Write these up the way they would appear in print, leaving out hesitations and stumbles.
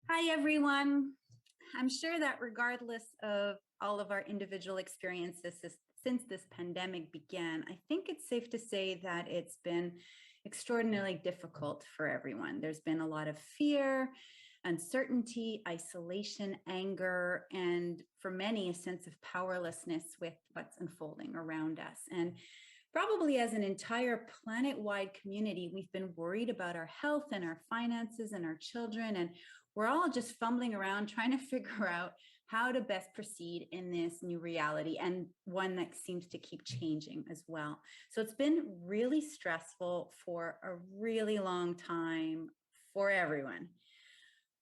Hi, everyone. I'm sure that regardless of all of our individual experiences since this pandemic began, I think it's safe to say that it's been extraordinarily difficult for everyone. There's been a lot of fear, uncertainty, isolation, anger, and for many, a sense of powerlessness with what's unfolding around us. And probably as an entire planet-wide community, we've been worried about our health and our finances and our children, and we're all just fumbling around trying to figure out how to best proceed in this new reality, and one that seems to keep changing as well. So it's been really stressful for a really long time for everyone.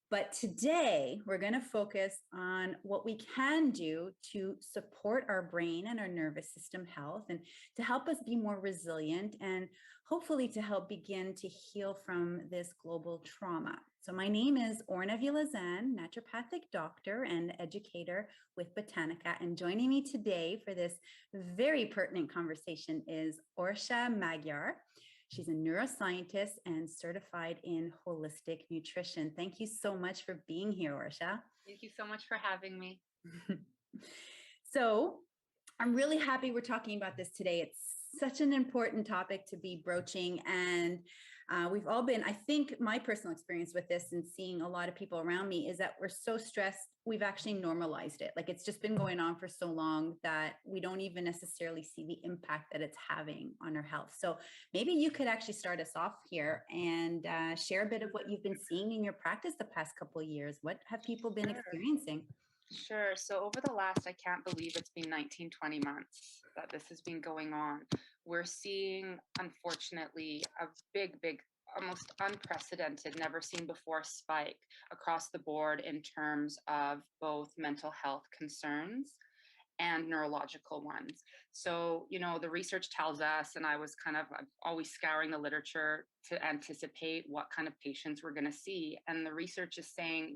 But today we're going to focus on what we can do to support our brain and our nervous system health and to help us be more resilient and hopefully to help begin to heal from this global trauma. So my name is Orna Villazan, Naturopathic Doctor and educator with Botanica. And joining me today for this very pertinent conversation is Orsha Magyar. She's a neuroscientist and certified in holistic nutrition. Thank you so much for being here, Orsha. Thank you so much for having me. So I'm really happy we're talking about this today. It's such an important topic to be broaching. And we've all been, I think my personal experience with this and seeing a lot of people around me is that we're so stressed, we've actually normalized it. Like it's just been going on for so long that we don't even necessarily see the impact that it's having on our health. So maybe you could actually start us off here and share a bit of what you've been seeing in your practice the past couple of years. What have people been experiencing? Sure. So over the last, I can't believe it's been 19, 20 months that this has been going on. We're seeing, unfortunately, a big, almost unprecedented, never seen before spike across the board in terms of both mental health concerns and neurological ones. So, the research tells us, and I'm always scouring the literature to anticipate what kind of patients we're going to see. And the research is saying,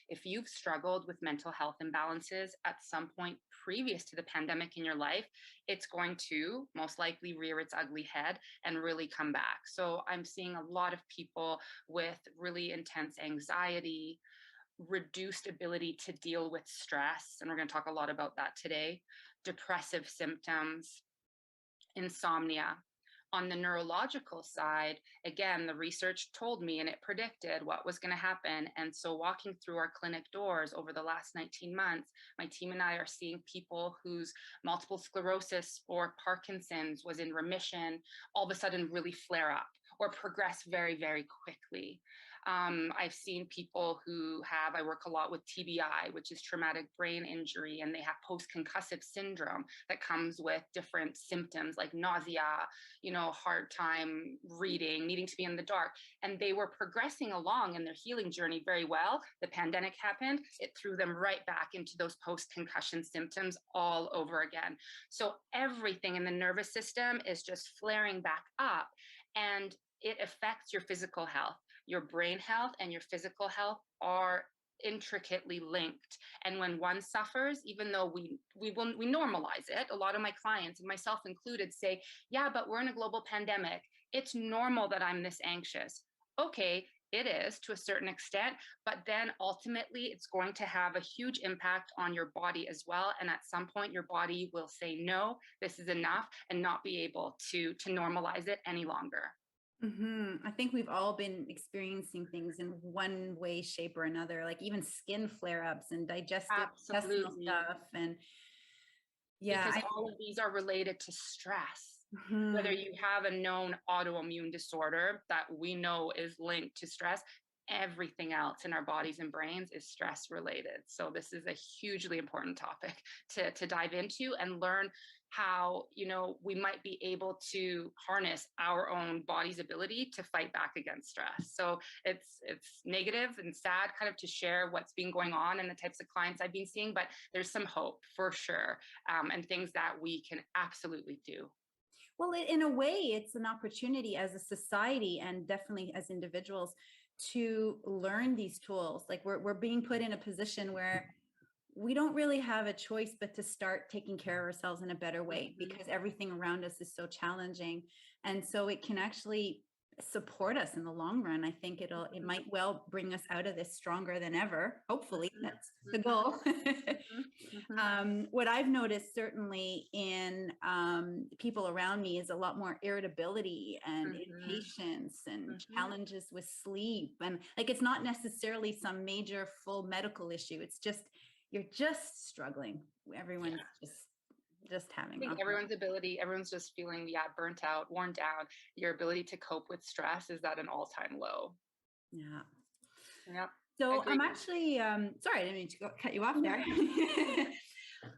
if you've struggled with mental health imbalances at some point previous to the pandemic in your life, it's going to most likely rear its ugly head and really come back. So I'm seeing a lot of people with really intense anxiety, reduced ability to deal with stress, and we're going to talk a lot about that today, depressive symptoms, insomnia. On the neurological side, again, the research told me and it predicted what was going to happen. And so walking through our clinic doors over the last 19 months, my team and I are seeing people whose multiple sclerosis or Parkinson's was in remission, all of a sudden really flare up or progress very, very quickly. I've seen people I work a lot with TBI, which is traumatic brain injury, and they have post-concussive syndrome that comes with different symptoms like nausea, hard time reading, needing to be in the dark. And they were progressing along in their healing journey very well. The pandemic happened. It threw them right back into those post-concussion symptoms all over again. So everything in the nervous system is just flaring back up, and it affects your physical health. Your brain health and your physical health are intricately linked. And when one suffers, even though we normalize it, a lot of my clients, and myself included, say, yeah, but we're in a global pandemic. It's normal that I'm this anxious. Okay, it is to a certain extent, but then ultimately it's going to have a huge impact on your body as well. And at some point, your body will say, no, this is enough, and not be able to normalize it any longer. I think we've all been experiencing things in one way, shape, or another, like even skin flare-ups and digestive intestinal Absolutely. stuff. And Because yeah, all of these are related to stress. Whether mhm. you have a known autoimmune disorder that we know is linked to stress, everything else in our bodies and brains is stress related. So this is a hugely important topic to dive into and learn how, we might be able to harness our own body's ability to fight back against stress. So it's negative and sad kind of to share what's been going on and the types of clients I've been seeing, but there's some hope for sure, and things that we can absolutely do. Well, in a way, it's an opportunity as a society and definitely as individuals to learn these tools. Like we're being put in a position where we don't really have a choice but to start taking care of ourselves in a better way because everything around us is so challenging. And so it can actually support us in the long run. I think it might well bring us out of this stronger than ever. Hopefully, that's the goal. What I've noticed certainly in people around me is a lot more irritability and impatience and challenges with sleep. And like, it's not necessarily some major full medical issue. It's just, you're just struggling. Everyone's just having everyone's just feeling burnt out, worn down. Your ability to cope with stress is at an all-time low. So I'm actually sorry, I didn't mean to cut you off there.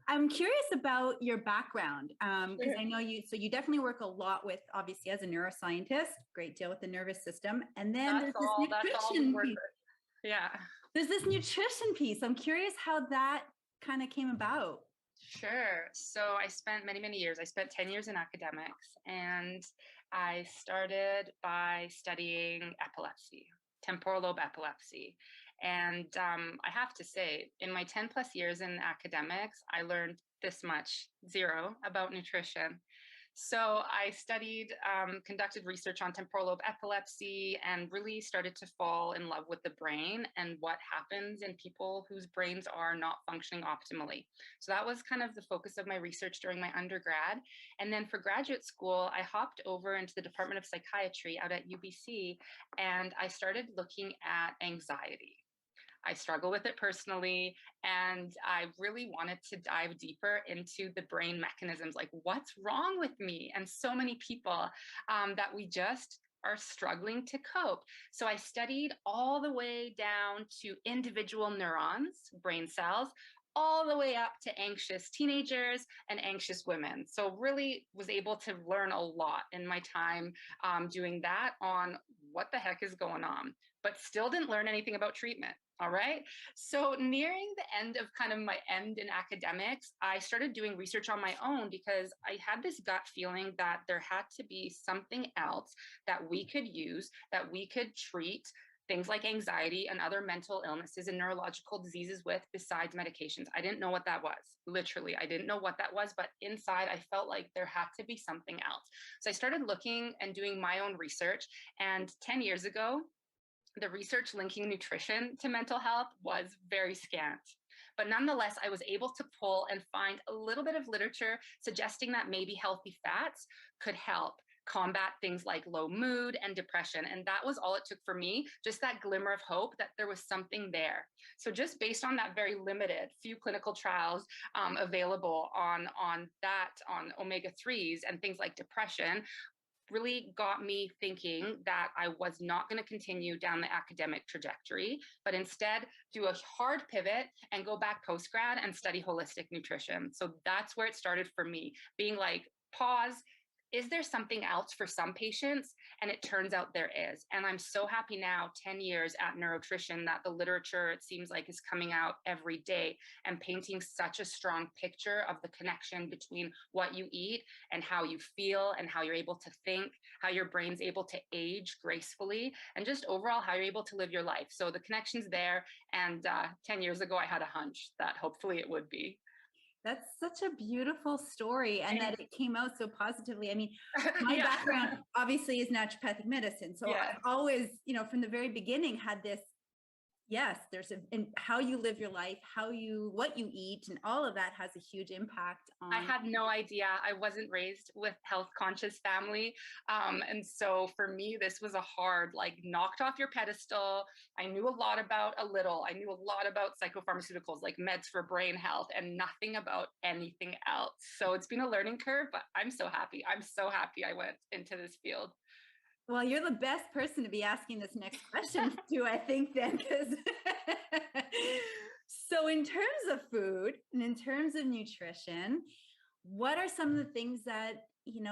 I'm curious about your background, because I know you definitely work a lot with, obviously, as a neuroscientist, great deal with the nervous system, and then there's this nutrition piece. There's this nutrition piece. I'm curious how that kind of came about. Sure. So I spent many years. I spent 10 years in academics, and I started by studying epilepsy, temporal lobe epilepsy. And I have to say, in my 10 plus years in academics, I learned this much, zero, about nutrition. So I studied, conducted research on temporal lobe epilepsy, and really started to fall in love with the brain and what happens in people whose brains are not functioning optimally. So that was kind of the focus of my research during my undergrad. And then for graduate school, I hopped over into the Department of Psychiatry out at UBC, and I started looking at anxiety. I struggle with it personally, and I really wanted to dive deeper into the brain mechanisms, like what's wrong with me and so many people that we just are struggling to cope. So I studied all the way down to individual neurons, brain cells, all the way up to anxious teenagers and anxious women. So really was able to learn a lot in my time doing that on what the heck is going on, but still didn't learn anything about treatment. All right. So nearing the end of kind of my end in academics, I started doing research on my own because I had this gut feeling that there had to be something else that we could use, that we could treat things like anxiety and other mental illnesses and neurological diseases with besides medications. I didn't know what that was. Literally, I didn't know what that was, but inside I felt like there had to be something else. So I started looking and doing my own research. And 10 years ago, the research linking nutrition to mental health was very scant. But nonetheless, I was able to pull and find a little bit of literature suggesting that maybe healthy fats could help combat things like low mood and depression. And that was all it took for me, just that glimmer of hope that there was something there. So just based on that very limited few clinical trials available on omega-3s and things like depression, really got me thinking that I was not going to continue down the academic trajectory, but instead do a hard pivot and go back post-grad and study holistic nutrition. So that's where it started for me, being like, pause. Is there something else for some patients? And it turns out there is. And I'm so happy now, 10 years at Neurotrition, that the literature, it seems like, is coming out every day and painting such a strong picture of the connection between what you eat and how you feel and how you're able to think, how your brain's able to age gracefully, and just overall how you're able to live your life. So the connection's there. And 10 years ago, I had a hunch that hopefully it would be. That's such a beautiful story, and that it came out so positively. I mean, my background obviously is naturopathic medicine. So I've always, from the very beginning had this, there's and how you live your life, what you eat, and all of that has a huge impact on. I had no idea. I wasn't raised with health conscious family. And so for me, this was a hard, knocked off your pedestal. I knew a lot about psychopharmaceuticals, like meds for brain health, and nothing about anything else. So it's been a learning curve, but I'm so happy. I'm so happy I went into this field. Well, you're the best person to be asking this next question to, I think, then, because so in terms of food and in terms of nutrition, what are some of the things that,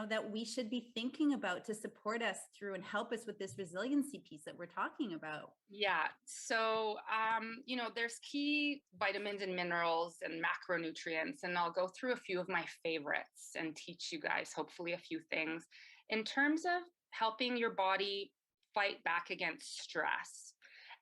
that we should be thinking about to support us through and help us with this resiliency piece that we're talking about? Yeah. So, there's key vitamins and minerals and macronutrients, and I'll go through a few of my favorites and teach you guys, hopefully, a few things. In terms of helping your body fight back against stress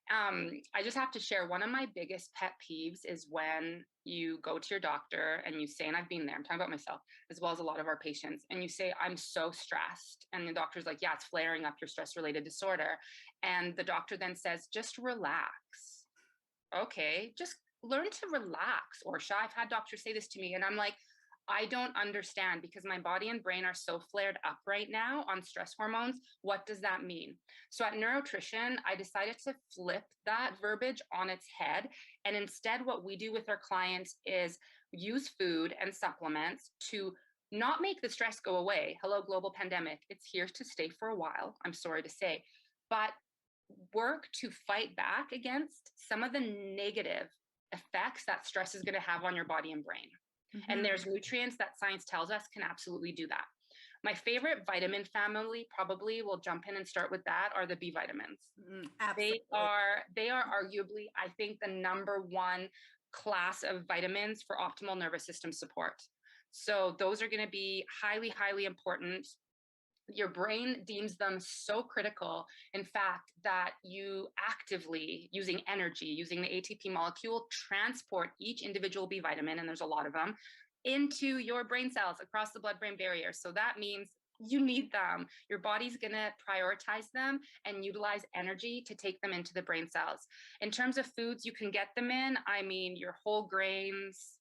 I just have to share one of my biggest pet peeves is when you go to your doctor and you say, and I've been there, I'm talking about myself as well as a lot of our patients, and you say, I'm so stressed. And the doctor's like, yeah, it's flaring up your stress related disorder. And the doctor then says, just relax. Okay, just learn to relax. Orsha, I've had doctors say this to me, and I'm like, I don't understand because my body and brain are so flared up right now on stress hormones. What does that mean? So at Neurotrition, I decided to flip that verbiage on its head. And instead, what we do with our clients is use food and supplements to not make the stress go away. Hello, global pandemic. It's here to stay for a while, I'm sorry to say, but work to fight back against some of the negative effects that stress is going to have on your body and brain. And there's nutrients that science tells us can absolutely do that. My favorite vitamin family, probably we'll jump in and start with that, are the B vitamins. Absolutely. They are arguably, I think, the number one class of vitamins for optimal nervous system support. So those are going to be highly, highly important. Your brain deems them so critical, in fact, that you actively, using energy, using the ATP molecule, transport each individual B vitamin, and there's a lot of them, into your brain cells across the blood-brain barrier. So that means you need them. Your body's going to prioritize them and utilize energy to take them into the brain cells. In terms of foods you can get them in, I mean, your whole grains,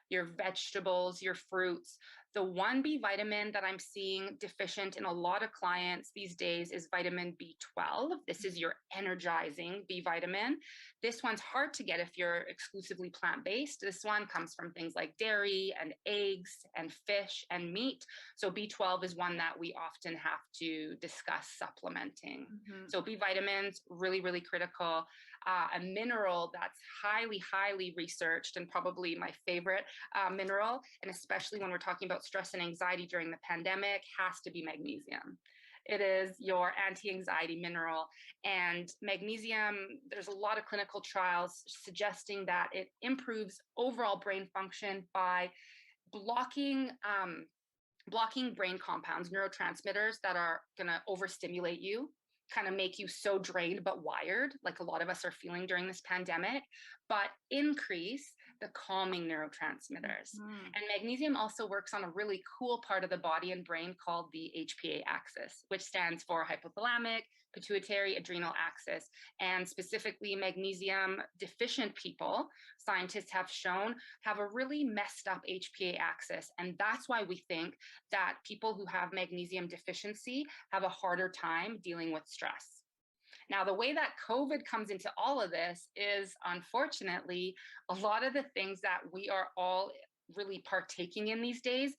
your vegetables, your fruits. The one B vitamin that I'm seeing deficient in a lot of clients these days is vitamin B12. This is your energizing B vitamin. This one's hard to get if you're exclusively plant-based. This one comes from things like dairy and eggs and fish and meat. So B12 is one that we often have to discuss supplementing. So B vitamins, really, really critical. A mineral that's highly, highly researched and probably my favorite mineral, and especially when we're talking about stress and anxiety during the pandemic, has to be magnesium. It is your anti-anxiety mineral. And magnesium, there's a lot of clinical trials suggesting that it improves overall brain function by blocking brain compounds, neurotransmitters that are going to overstimulate you, kind of make you so drained but wired, like a lot of us are feeling during this pandemic, but increase the calming neurotransmitters. And magnesium also works on a really cool part of the body and brain called the HPA axis, which stands for hypothalamic, pituitary, adrenal axis. And specifically, magnesium deficient people, scientists have shown, have a really messed up HPA axis. And that's why we think that people who have magnesium deficiency have a harder time dealing with stress. Now, the way that COVID comes into all of this is, unfortunately, a lot of the things that we are all really partaking in these days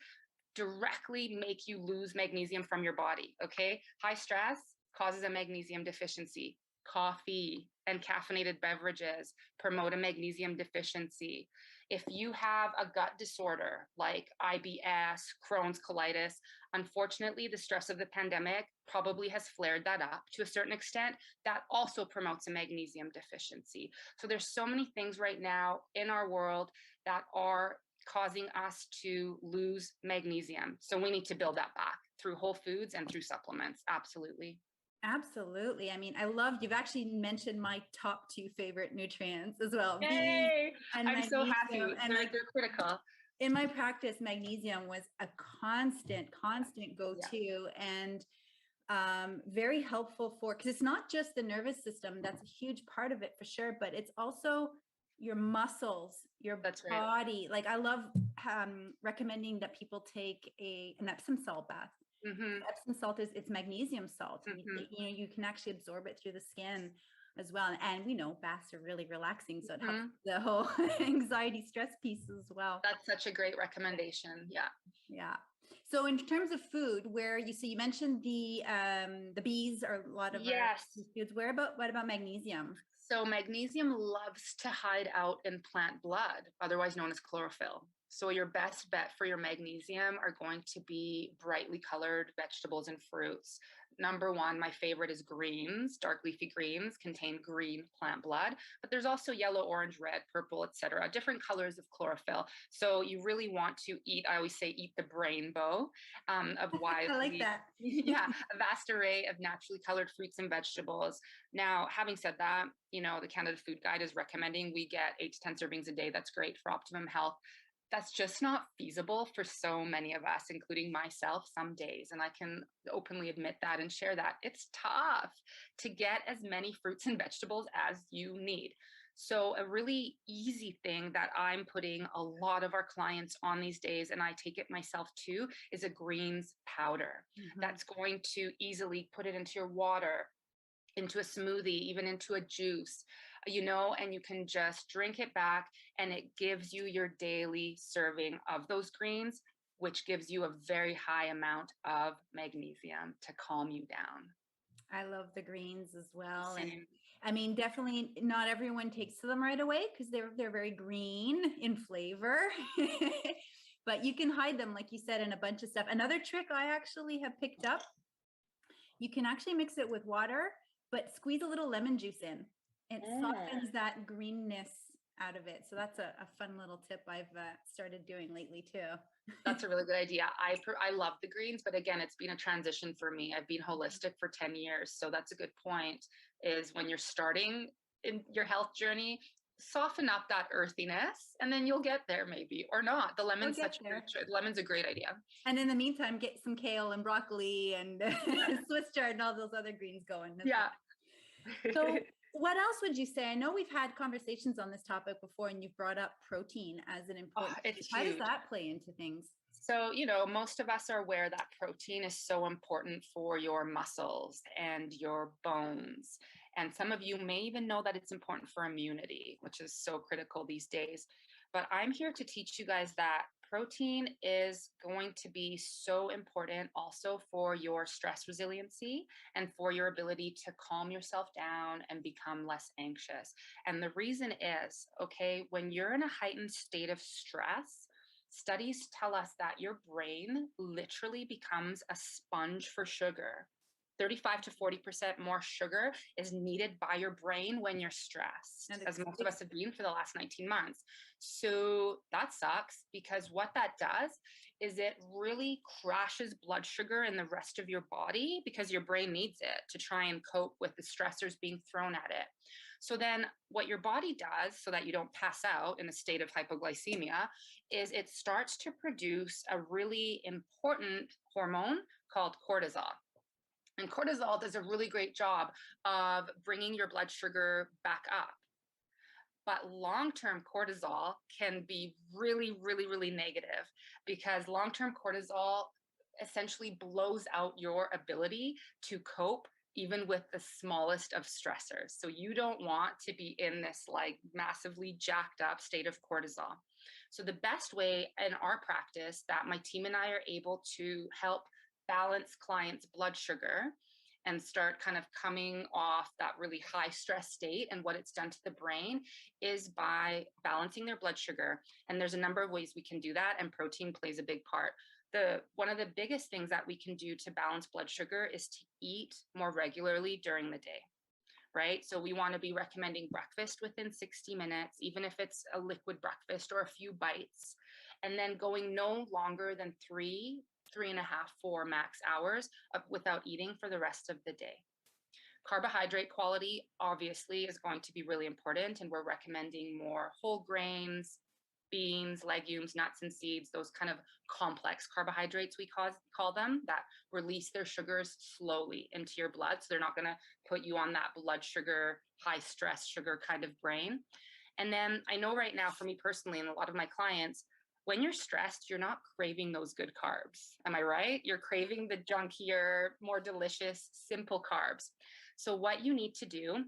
directly make you lose magnesium from your body, okay? High stress causes a magnesium deficiency. Coffee and caffeinated beverages promote a magnesium deficiency. If you have a gut disorder like IBS, Crohn's colitis, unfortunately, the stress of the pandemic probably has flared that up to a certain extent. That also promotes a magnesium deficiency. So there's so many things right now in our world that are causing us to lose magnesium. So we need to build that back through whole foods and through supplements. Absolutely. Absolutely. I mean, you've actually mentioned my top two favorite nutrients as well. Yay! And I'm so happy. And they're critical. In my practice, magnesium was a constant go-to, and very helpful because it's not just the nervous system. That's a huge part of it for sure, but it's also your muscles, your body. Right. Like I love recommending that people take an Epsom salt bath. Epsom salt it's magnesium salt. You can actually absorb it through the skin as well. And we know baths are really relaxing. So it helps the whole anxiety stress piece as well. That's such a great recommendation. Yeah. Yeah. So in terms of food, where you mentioned the bees are a lot of foods. What about magnesium? So magnesium loves to hide out in plant blood, otherwise known as chlorophyll. So your best bet for your magnesium are going to be brightly colored vegetables and fruits. Number one, my favorite is greens. Dark leafy greens contain green plant blood, but there's also yellow, orange, red, purple, etc., different colors of chlorophyll. So you really want to eat, I always say, eat the brainbow of I like widely, that. yeah, a vast array of naturally colored fruits and vegetables. Now, having said that, the Canada Food Guide is recommending we get 8 to 10 servings a day. That's great for optimum health. That's just not feasible for so many of us, including myself, some days. And I can openly admit that and share that. It's tough to get as many fruits and vegetables as you need. So, a really easy thing that I'm putting a lot of our clients on these days, and I take it myself too, is a greens powder. That's going to easily put it into your water, into a smoothie, even into a juice, and you can just drink it back and it gives you your daily serving of those greens, which gives you a very high amount of magnesium to calm you down. I love the greens as well. Same. And I mean, definitely not everyone takes to them right away because they're very green in flavor. But you can hide them, like you said, in a bunch of stuff. Another trick I actually have picked up, you can actually mix it with water, but squeeze a little lemon juice in. It softens that greenness out of it. So that's a fun little tip I've started doing lately too. That's a really good idea. I love the greens, but again, it's been a transition for me. I've been holistic for 10 years. So that's a good point, is when you're starting in your health journey, soften up that earthiness and then you'll get there maybe, or not. The lemon's lemon's a great idea. And in the meantime, get some kale and broccoli and Swiss chard and all those other greens going. So what else would you say? I know we've had conversations on this topic before and you've brought up protein as an important piece. How does that play into things? So, most of us are aware that protein is so important for your muscles and your bones. And some of you may even know that it's important for immunity, which is so critical these days. But I'm here to teach you guys that protein is going to be so important also for your stress resiliency and for your ability to calm yourself down and become less anxious. And the reason is, okay, when you're in a heightened state of stress, studies tell us that your brain literally becomes a sponge for sugar. 35 to 40% more sugar is needed by your brain when you're stressed, as most of us have been for the last 19 months. So that sucks, because what that does is it really crashes blood sugar in the rest of your body, because your brain needs it to try and cope with the stressors being thrown at it. So then what your body does, so that you don't pass out in a state of hypoglycemia, is it starts to produce a really important hormone called cortisol. And cortisol does a really great job of bringing your blood sugar back up. But long-term cortisol can be really, really, really negative, because long-term cortisol essentially blows out your ability to cope even with the smallest of stressors. So you don't want to be in this like massively jacked up state of cortisol. So the best way in our practice that my team and I are able to help balance clients' blood sugar and start kind of coming off that really high stress state and what it's done to the brain is by balancing their blood sugar. And there's a number of ways we can do that, and protein plays a big part. One of the biggest things that we can do to balance blood sugar is to eat more regularly during the day, right? So we want to be recommending breakfast within 60 minutes, even if it's a liquid breakfast or a few bites, and then going no longer than 3.5, 4 max hours without eating for the rest of the day. Carbohydrate quality obviously is going to be really important, and we're recommending more whole grains, beans, legumes, nuts, and seeds, those kind of complex carbohydrates, we call them, that release their sugars slowly into your blood. So they're not going to put you on that blood sugar, high stress sugar kind of brain. And then I know right now, for me personally, and a lot of my clients, when you're stressed, you're not craving those good carbs. Am I right? You're craving the junkier, more delicious, simple carbs. So what you need to do,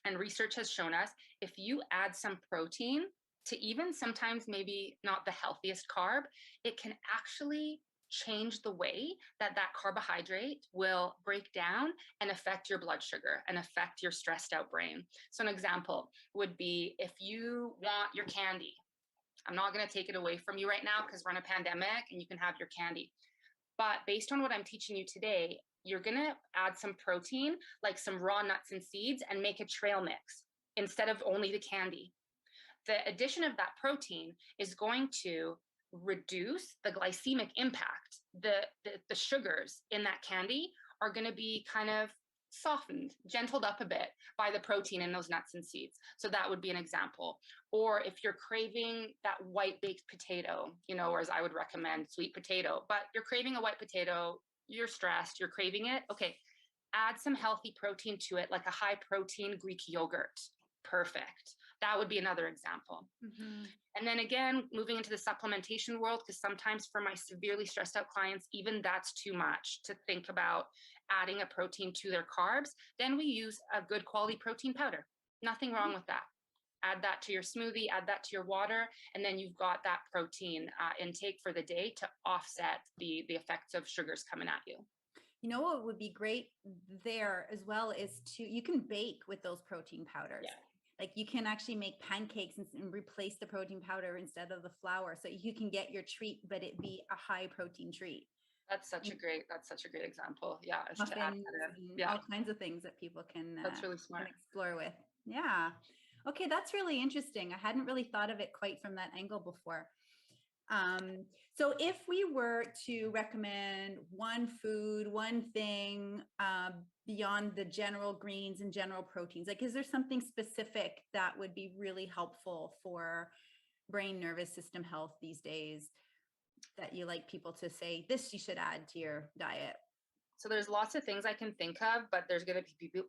and research has shown us, if you add some protein to even sometimes maybe not the healthiest carb, it can actually change the way that carbohydrate will break down and affect your blood sugar and affect your stressed out brain. So an example would be, if you want your candy I'm not going to take it away from you right now because we're in a pandemic and you can have your candy. But based on what I'm teaching you today, you're going to add some protein, like some raw nuts and seeds, and make a trail mix instead of only the candy. The addition of that protein is going to reduce the glycemic impact. The sugars in that candy are going to be kind of softened, gentled up a bit by the protein in those nuts and seeds. So that would be an example. Or if you're craving that white baked potato, or as I would recommend, sweet potato, but you're craving a white potato, you're stressed, you're craving it. Okay, add some healthy protein to it, like a high protein Greek yogurt. Perfect. That would be another example. Mm-hmm. And then again, moving into the supplementation world, because sometimes for my severely stressed out clients, even that's too much to think about adding a protein to their carbs. Then we use a good quality protein powder. Nothing wrong with that. Add that to your smoothie, add that to your water, and then you've got that protein intake for the day to offset the effects of sugars coming at you. You know what would be great there as well is you can bake with those protein powders. Yeah. Like you can actually make pancakes and replace the protein powder instead of the flour. So you can get your treat, but it be a high protein treat. That's such a great example. Yeah. Muffins, all kinds of things that people can, that's really smart. Can explore with. Yeah. Okay. That's really interesting. I hadn't really thought of it quite from that angle before. So if we were to recommend one food, one thing, beyond the general greens and general proteins, like, is there something specific that would be really helpful for brain nervous system health these days that you like people to say, this you should add to your diet? So there's lots of things I can think of, but there's going to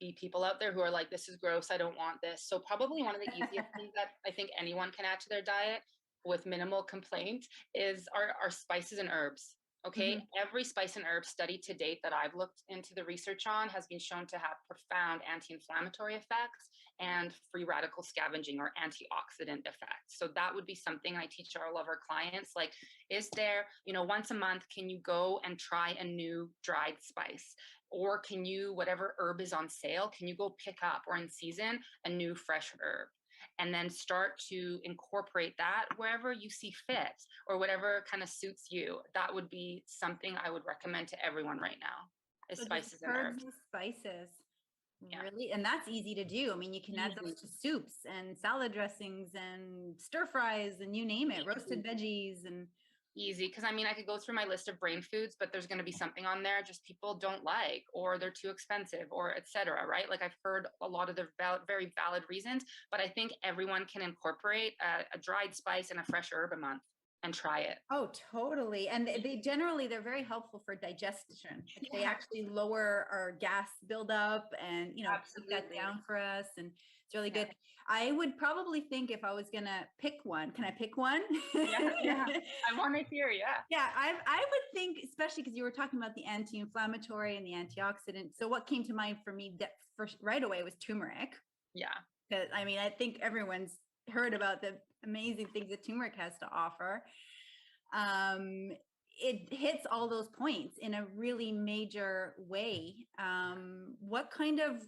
be people out there who are like, this is gross, I don't want this. So probably one of the easiest things that I think anyone can add to their diet with minimal complaint is our spices and herbs. Okay. Mm-hmm. Every spice and herb study to date that I've looked into the research on has been shown to have profound anti-inflammatory effects and free radical scavenging or antioxidant effects. So that would be something I teach all of our clients. Like, is there, once a month, can you go and try a new dried spice? Or can you, whatever herb is on sale, can you go pick up or in season a new fresh herb? And then start to incorporate that wherever you see fit or whatever kind of suits you. That would be something I would recommend to everyone right now, is so spices and herbs. Spices. Yeah. Really? And that's easy to do. I mean, you can add those to soups and salad dressings and stir fries and you name it, roasted veggies and easy. Because I mean, I could go through my list of brain foods, but there's going to be something on there just people don't like, or they're too expensive, or etc. Right? Like I've heard a lot of the very valid reasons, but I think everyone can incorporate a dried spice and a fresh herb a month and try it. Oh, totally. And they're very helpful for digestion. Yeah. They actually lower our gas buildup and, keep that down for us. And it's really good. I would probably think if I was going to pick one, can I pick one? Yeah. I want to hear. Yeah. Yeah. I would think, especially because you were talking about the anti-inflammatory and the antioxidant. So what came to mind for me that first right away was turmeric. Yeah. Because I mean, I think everyone's heard about the amazing things that turmeric has to offer. It hits all those points in a really major way. What kind of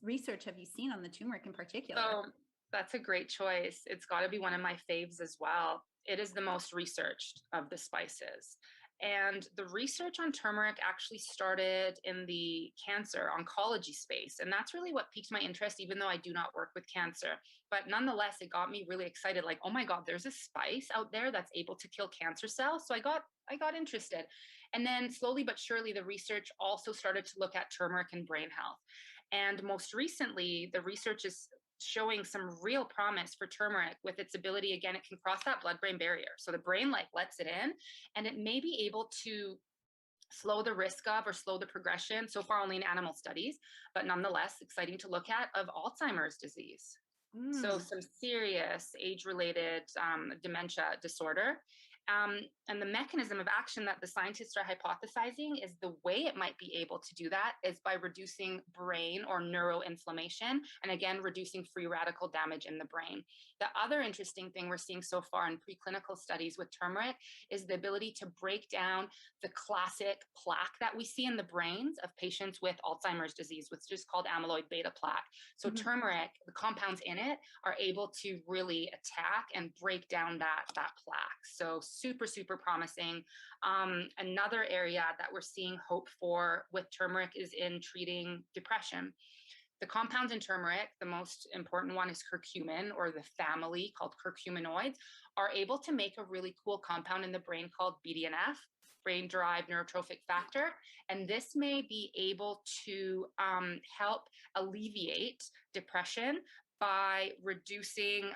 research have you seen on the turmeric in particular? So that's a great choice. It's got to be one of my faves as well. It is the most researched of the spices. And the research on turmeric actually started in the cancer oncology space. And that's really what piqued my interest, even though I do not work with cancer. But nonetheless, it got me really excited. Like, oh my God, there's a spice out there that's able to kill cancer cells. So I got interested. And then slowly but surely, the research also started to look at turmeric and brain health. And most recently, the research is showing some real promise for turmeric with its ability. Again, it can cross that blood-brain barrier. So the brain lets it in and it may be able to slow the risk of or slow the progression, so far only in animal studies, but nonetheless exciting to look at, of Alzheimer's disease. So some serious age-related dementia disorder. And the mechanism of action that the scientists are hypothesizing is the way it might be able to do that is by reducing brain or neuroinflammation, and again, reducing free radical damage in the brain. The other interesting thing we're seeing so far in preclinical studies with turmeric is the ability to break down the classic plaque that we see in the brains of patients with Alzheimer's disease, which is called amyloid beta plaque. So turmeric, the compounds in it are able to really attack and break down that plaque. So super, super promising. Another area that we're seeing hope for with turmeric is in treating depression. The compounds in turmeric, the most important one is curcumin, or the family called curcuminoids, are able to make a really cool compound in the brain called BDNF, brain-derived neurotrophic factor. And this may be able to help alleviate depression by reducing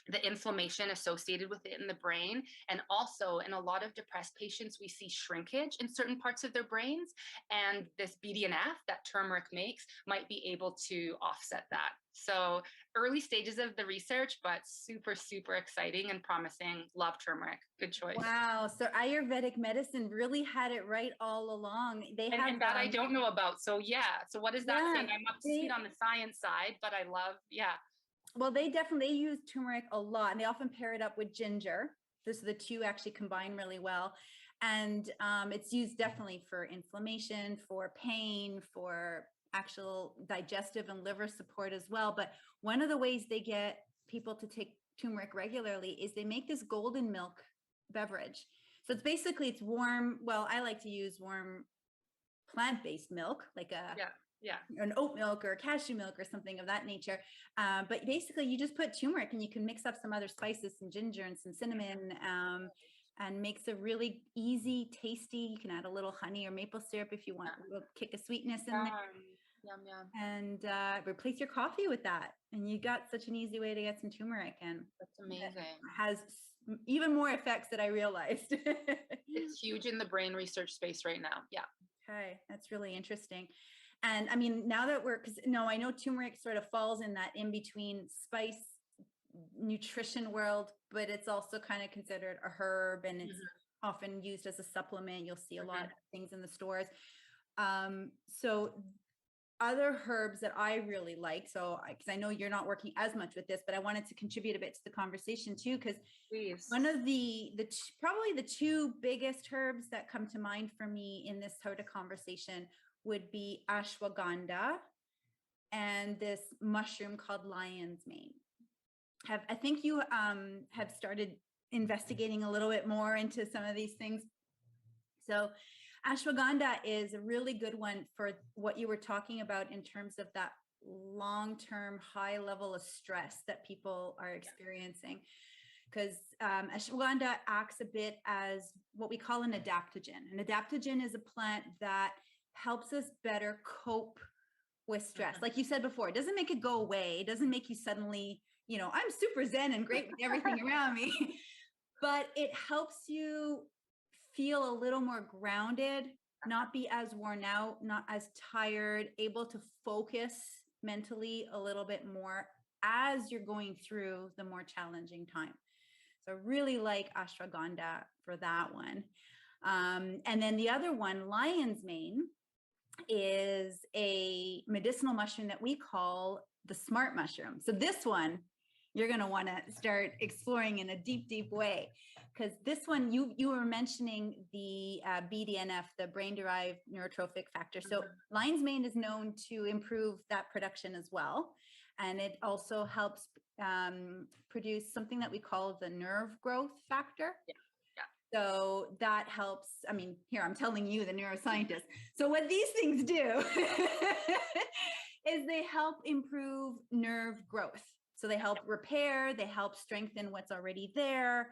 the inflammation associated with it in the brain. And also in a lot of depressed patients, we see shrinkage in certain parts of their brains. And this BDNF that turmeric makes might be able to offset that. So early stages of the research, but super, super exciting and promising. Love turmeric. Good choice. Wow. So Ayurvedic medicine really had it right all along. They have and that I don't know about. So yeah. So what is that saying? I'm up to speed on the science side, but I love, Well, they use turmeric a lot, and they often pair it up with ginger. So the two actually combine really well. And it's used definitely for inflammation, for pain, for actual digestive and liver support as well. But one of the ways they get people to take turmeric regularly is they make this golden milk beverage. So it's warm. Well, I like to use warm plant-based milk, like an oat milk or cashew milk or something of that nature. But basically you just put turmeric, and you can mix up some other spices, some ginger and some cinnamon, and makes a really easy, tasty. You can add a little honey or maple syrup if you want a kick of sweetness in there. Yum, yum. And replace your coffee with that. And you got such an easy way to get some turmeric. And that's amazing. It has even more effects than I realized. It's huge in the brain research space right now. Yeah. Okay. That's really interesting. And I mean, now that I know turmeric sort of falls in that in between spice nutrition world, but it's also kind of considered a herb, and it's often used as a supplement. You'll see a lot of things in the stores. So other herbs that I really like, because I know you're not working as much with this, but I wanted to contribute a bit to the conversation too, because one of probably the two biggest herbs that come to mind for me in this sort of conversation would be ashwagandha and this mushroom called lion's mane. I think you have started investigating a little bit more into some of these things. So ashwagandha is a really good one for what you were talking about in terms of that long-term high level of stress that people are experiencing. Because ashwagandha acts a bit as what we call an adaptogen. An adaptogen is a plant that helps us better cope with stress. Like you said before, it doesn't make it go away. It doesn't make you suddenly, I'm super zen and great with everything around me, but it helps you feel a little more grounded, not be as worn out, not as tired, able to focus mentally a little bit more as you're going through the more challenging time. So I really like ashwagandha for that one. And then the other one, lion's mane, is a medicinal mushroom that we call the smart mushroom. So this one, you're going to want to start exploring in a deep, deep way, because this one, you were mentioning the BDNF, the brain-derived neurotrophic factor. So lion's mane is known to improve that production as well. And it also helps produce something that we call the nerve growth factor. So that helps. I mean, here, I'm telling you, the neuroscientist. So what these things do is they help improve nerve growth. So they help repair, they help strengthen what's already there.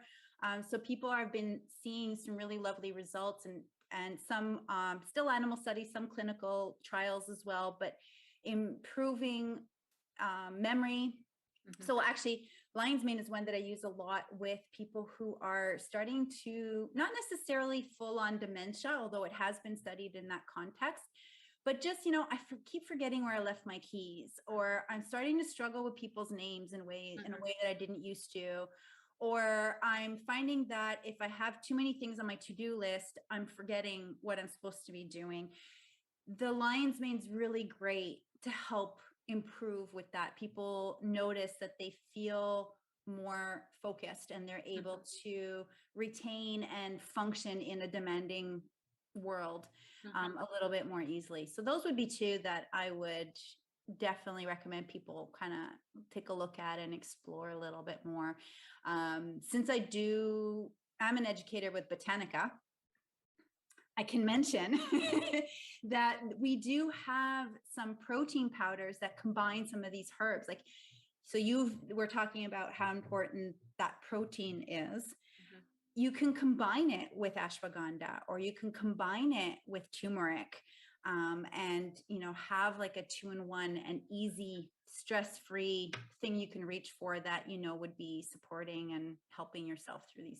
So people have been seeing some really lovely results, and some still animal studies, some clinical trials as well, but improving memory. So actually, lion's mane is one that I use a lot with people who are starting to, not necessarily full on dementia, although it has been studied in that context, but just, keep forgetting where I left my keys, or I'm starting to struggle with people's names in a way that I didn't used to, or I'm finding that if I have too many things on my to-do list, I'm forgetting what I'm supposed to be doing. The lion's mane is really great to help improve with that. People notice that they feel more focused and they're able to retain and function in a demanding world a little bit more easily. So those would be two that I would definitely recommend people kind of take a look at and explore a little bit more. Since I'm an educator with Botanica, I can mention that we do have some protein powders that combine some of these herbs. Like, so we're talking about how important that protein is. You can combine it with ashwagandha, or you can combine it with turmeric, and, have like a 2-in-1, an easy, stress-free thing you can reach for that, would be supporting and helping yourself through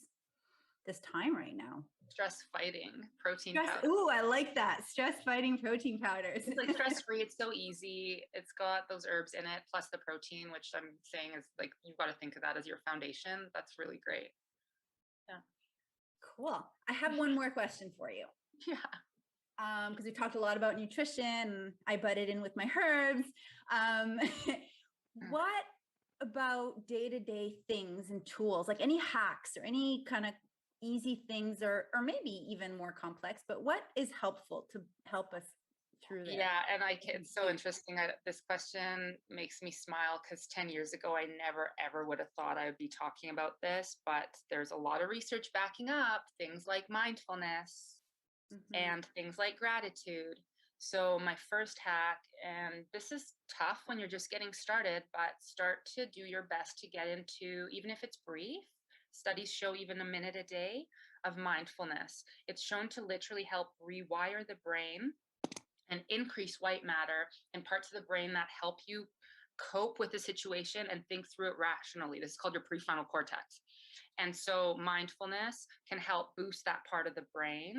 this time right now. Stress fighting protein powder. Ooh, I like that. Stress fighting protein powders. It's like stress-free. It's so easy. It's got those herbs in it, plus the protein, which I'm saying is like, you've got to think of that as your foundation. That's really great. Yeah. Cool. I have one more question for you. Yeah. Because we talked a lot about nutrition. I butted in with my herbs. What about day-to-day things and tools, like any hacks or any kind of easy things, or maybe even more complex, but what is helpful to help us through this? Yeah, and it's so interesting. This question makes me smile because 10 years ago, I never, ever would have thought I would be talking about this, but there's a lot of research backing up things like mindfulness and things like gratitude. So my first hack, and this is tough when you're just getting started, but start to do your best to get into, even if it's brief. Studies show even a minute a day of mindfulness. It's shown to literally help rewire the brain and increase white matter in parts of the brain that help you cope with the situation and think through it rationally. This is called your prefrontal cortex. And so mindfulness can help boost that part of the brain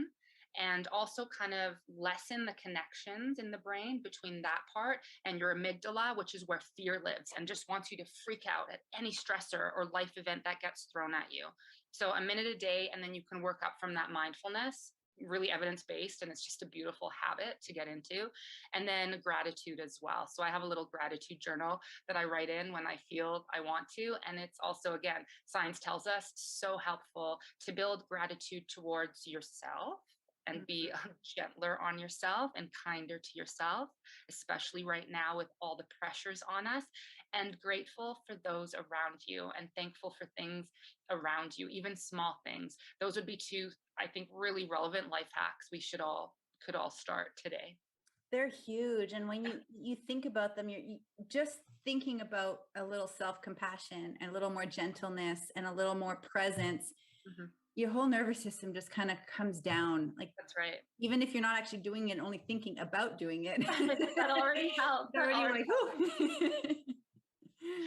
and also kind of lessen the connections in the brain between that part and your amygdala, which is where fear lives and just wants you to freak out at any stressor or life event that gets thrown at you. So a minute a day, and then you can work up from that mindfulness, really evidence-based, and it's just a beautiful habit to get into. And then gratitude as well. So I have a little gratitude journal that I write in when I feel I want to. And it's also, again, science tells us so helpful to build gratitude towards yourself and be gentler on yourself and kinder to yourself, especially right now with all the pressures on us, and grateful for those around you and thankful for things around you, even small things. Those would be two, I think, really relevant life hacks we could all start today. They're huge. And when you think about them, you're just thinking about a little self-compassion and a little more gentleness and a little more presence. Your whole nervous system just kind of comes down. Like, that's right. Even if you're not actually doing it, only thinking about doing it. That already helps.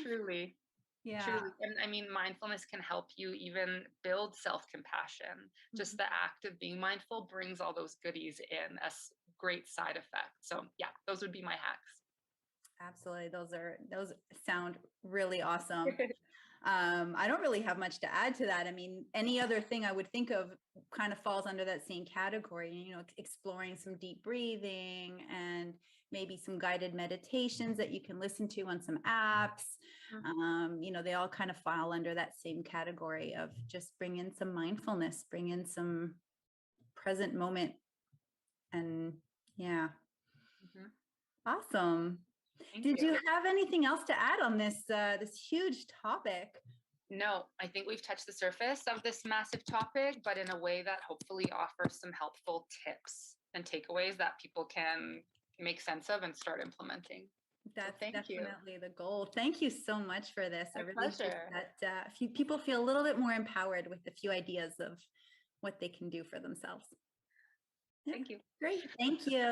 Truly. Yeah. Truly. And I mean, mindfulness can help you even build self-compassion. Just the act of being mindful brings all those goodies in as great side effects. So yeah, those would be my hacks. Absolutely. Those sound really awesome. I don't really have much to add to that. I mean, any other thing I would think of kind of falls under that same category, exploring some deep breathing and maybe some guided meditations that you can listen to on some apps. They all kind of fall under that same category of just bring in some mindfulness, bring in some present moment. And yeah. Awesome. Did you have anything else to add on this huge topic? No, I think we've touched the surface of this massive topic, but in a way that hopefully offers some helpful tips and takeaways that people can make sense of and start implementing. That's definitely the goal. Thank you so much for this. My I really pleasure. hope that a few people feel a little bit more empowered with a few ideas of what they can do for themselves. Thank you. Great. Thank you.